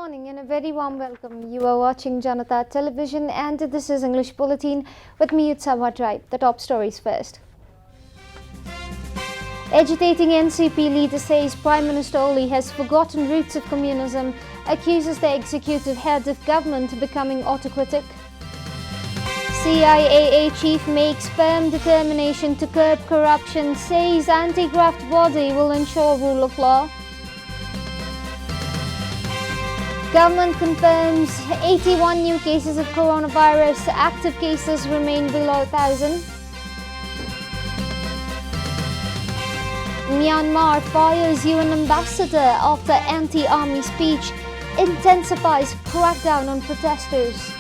morning and a very warm welcome. You are watching JanataTelevision and this is English Bulletin with me, Utsawa Tribe. The top stories first. Agitating NCP leader says Prime Minister Oli has forgotten roots of communism, accuses the executive head of government of becoming autocratic. CIAA chief makes firm determination to curb corruption, says anti-graft body will ensure rule of law. Government confirms 81 new cases of coronavirus. Active cases remain below 1,000. Myanmar fires UN ambassador after anti-army speech, intensifies crackdown on protesters.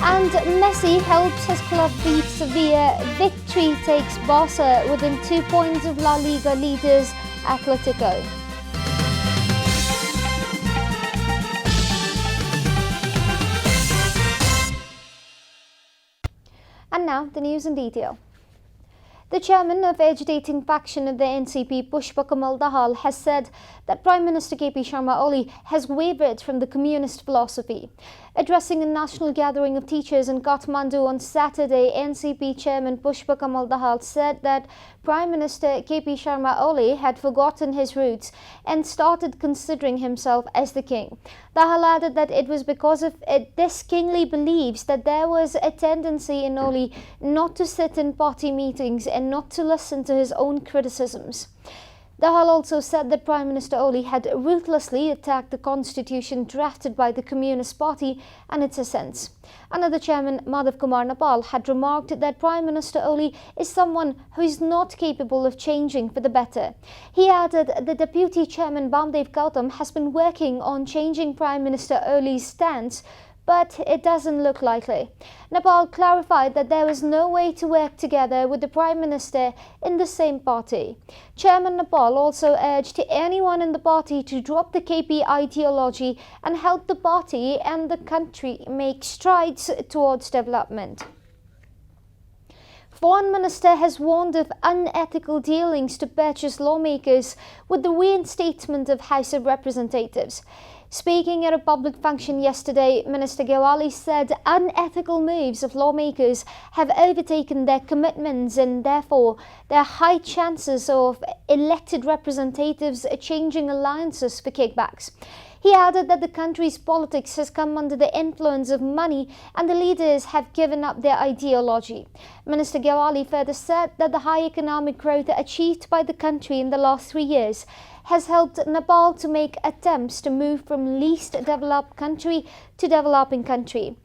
And Messi helps his club beat Sevilla. Victory takes Barca within 2 points of La Liga leaders Atletico. And now the news in detail. The chairman of agitating faction of the NCP, Pushpa Kamal Dahal, has said that Prime Minister KP Sharma Oli has wavered from the communist philosophy. Addressing a national gathering of teachers in Kathmandu on Saturday, NCP chairman Pushpa Kamal Dahal said that Prime Minister KP Sharma Oli had forgotten his roots and started considering himself as the king. Dahal added that it was because of this kingly beliefs that there was a tendency in Oli not to sit in party meetings and not to listen to his own criticisms. Dahal also said that Prime Minister Oli had ruthlessly attacked the constitution drafted by the Communist Party and its assents. Another chairman, Madhav Kumar Nepal, had remarked that Prime Minister Oli is someone who is not capable of changing for the better. He added the Deputy Chairman Bamdev Gautam has been working on changing Prime Minister Oli's stance, but it doesn't look likely. Nepal clarified that there was no way to work together with the Prime Minister in the same party. Chairman Nepal also urged anyone in the party to drop the KP ideology and help the party and the country make strides towards development. Foreign Minister has warned of unethical dealings to purchase lawmakers with the reinstatement of House of Representatives. Speaking at a public function yesterday, Minister Gewali said unethical moves of lawmakers have overtaken their commitments and therefore there are high chances of elected representatives changing alliances for kickbacks. He added that the country's politics has come under the influence of money and the leaders have given up their ideology. Minister Gewali further said that the high economic growth achieved by the country in the last 3 years has helped Nepal to make attempts to move from least developed country to developing country.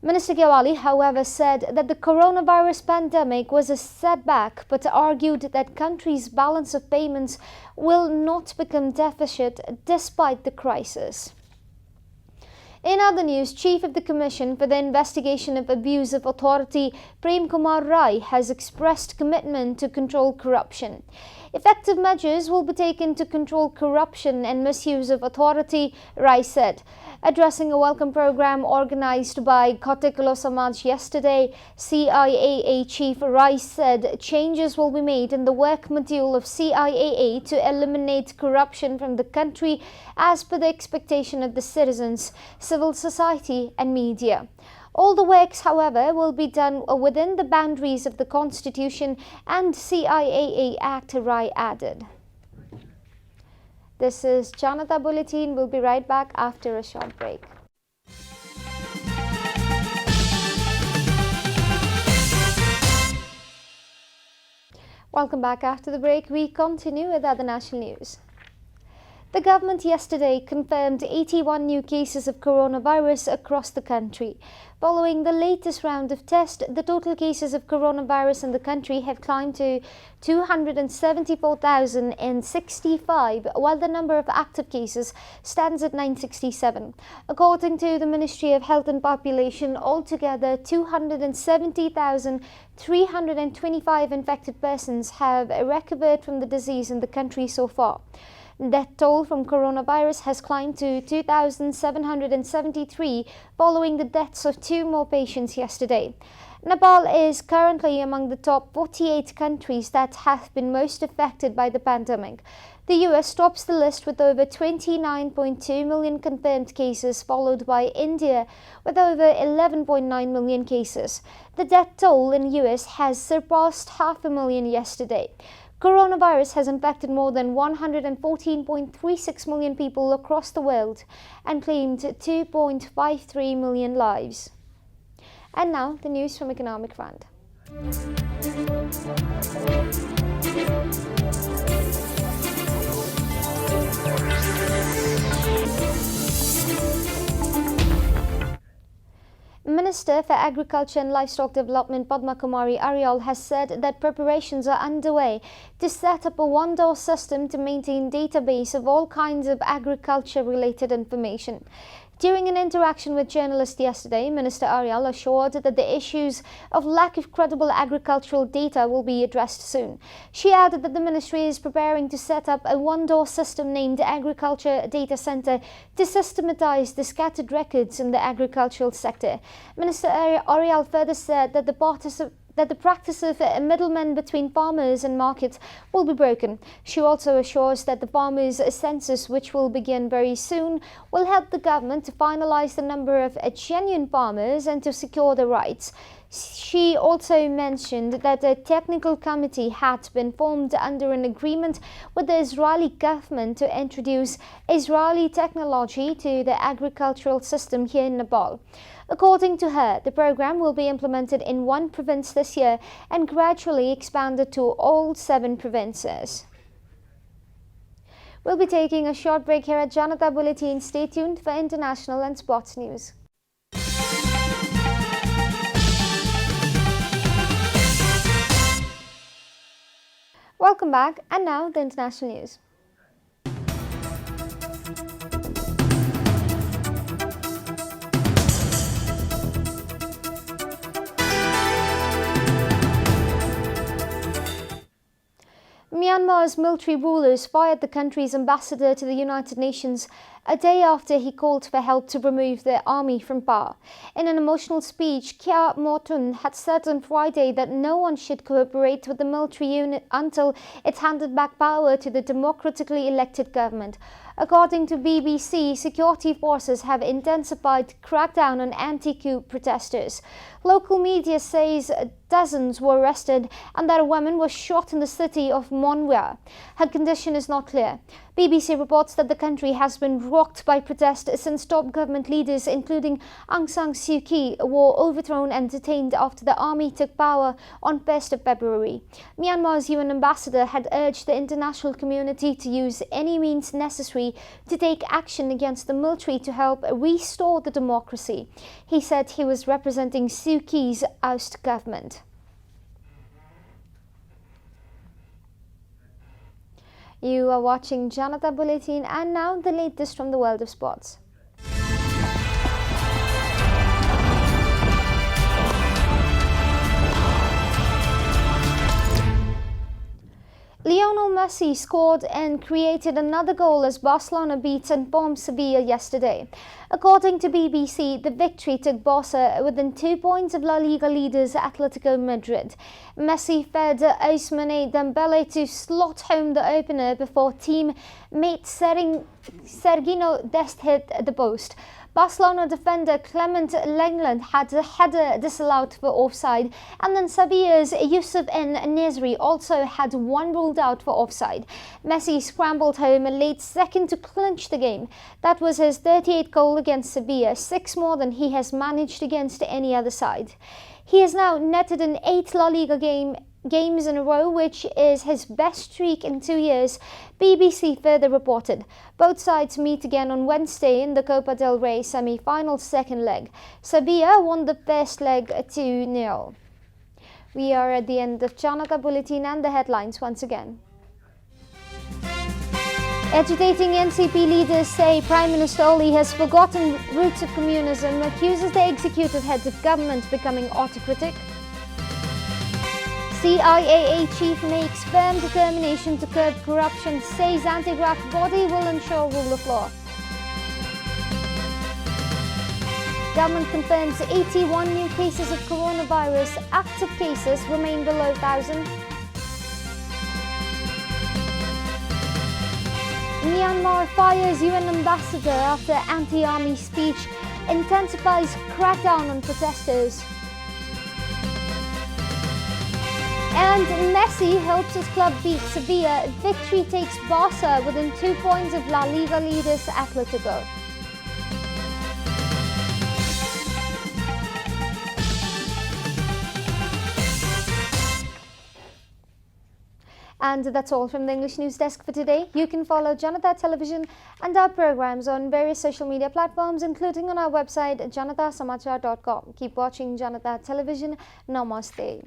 Minister Gewali, however, said that the coronavirus pandemic was a setback, but argued that country's balance of payments will not become deficit despite the crisis. In other news, Chief of the Commission for the Investigation of Abuse of Authority, Prem Kumar Rai, has expressed commitment to control corruption. Effective measures will be taken to control corruption and misuse of authority, Rai said. Addressing a welcome program organized by Kotekulo Samaj yesterday, CIAA Chief Rai said changes will be made in the work module of CIAA to eliminate corruption from the country as per the expectation of the citizens, civil society and media. All the works, however, will be done within the boundaries of the Constitution and CIAA Act, Rai added. This is Janata Bulletin. We'll be right back after a short break. Welcome back after the break. We continue with other national news. The government yesterday confirmed 81 new cases of coronavirus across the country. Following the latest round of tests, the total cases of coronavirus in the country have climbed to 274,065, while the number of active cases stands at 967. According to the Ministry of Health and Population, altogether 270,325 infected persons have recovered from the disease in the country so far. Death toll from coronavirus has climbed to 2,773 following the deaths of 2 more patients yesterday. Nepal is currently among the top 48 countries that have been most affected by the pandemic. The US tops the list with over 29.2 million confirmed cases, followed by India with over 11.9 million cases. The death toll in the US has surpassed 500,000 yesterday. Coronavirus has infected more than 114.36 million people across the world and claimed 2.53 million lives. And now, the news from Economic Front. Minister for Agriculture and Livestock Development Padma Kumari Aryal has said that preparations are underway to set up a one-door system to maintain database of all kinds of agriculture-related information. During an interaction with journalists yesterday, Minister Aryal assured that the issues of lack of credible agricultural data will be addressed soon. She added that the ministry is preparing to set up a one-door system named Agriculture Data Center to systematize the scattered records in the agricultural sector. Minister Aryal further said that the practice of middlemen between farmers and markets will be broken. She also assures that the farmers' census, which will begin very soon, will help the government to finalize the number of genuine farmers and to secure their rights. She also mentioned that a technical committee had been formed under an agreement with the Israeli government to introduce Israeli technology to the agricultural system here in Nepal. According to her, the program will be implemented in one province this year and gradually expanded to all 7 provinces. We'll be taking a short break here at Janata Bulletin. Stay tuned for international and sports news. Welcome back, and now the international news. Myanmar's military rulers fired the country's ambassador to the United Nations a day after he called for help to remove the army from power. In an emotional speech, Kya Motun had said on Friday that no one should cooperate with the military unit until it handed back power to the democratically elected government. According to BBC, security forces have intensified crackdown on anti-coup protesters. Local media says dozens were arrested and that a woman was shot in the city of Monwea. Her condition is not clear. BBC reports that the country has been rocked by protest since top government leaders, including Aung San Suu Kyi, were overthrown and detained after the army took power on 1st of February. Myanmar's UN ambassador had urged the international community to use any means necessary to take action against the military to help restore the democracy. He said he was representing Suu Kyi's oust government. You are watching Janata Bulletin, and now the latest from the world of sports. Lionel Messi scored and created another goal as Barcelona beat informed Sevilla yesterday. According to BBC, the victory took Barca within 2 points of La Liga leaders Atletico Madrid. Messi fed Ousmane Dembele to slot home the opener before teammate Sergino Dest hit the post. Barcelona defender Clement Lenglen had a header disallowed for offside, and then Sevilla's Youssef En-Nesyri also had one ruled out for offside. Messi scrambled home a late second to clinch the game. That was his 38th goal against Sevilla, 6 more than he has managed against any other side. He has now netted in 8 La Liga games in a row, which is his best streak in 2 years, BBC further reported. Both sides meet again on Wednesday in the Copa del Rey semi-final second leg. Sevilla won the first leg 2-0. We are at the end of Janata Bulletin, and the headlines once again. Agitating NCP leaders say Prime Minister Oli has forgotten roots of communism, accuses the executive heads of government becoming autocratic. CIAA chief makes firm determination to curb corruption, says anti-graft body will ensure rule of law. Government confirms 81 new cases of coronavirus. Active cases remain below 1,000. Myanmar fires UN ambassador after anti-army speech, intensifies crackdown on protesters. And Messi helps his club beat Sevilla. Victory takes Barca within 2 points of La Liga leaders Atletico. And that's all from the English News Desk for today. You can follow Janata Television and our programs on various social media platforms, including on our website, janatasamachar.com. Keep watching Janata Television. Namaste.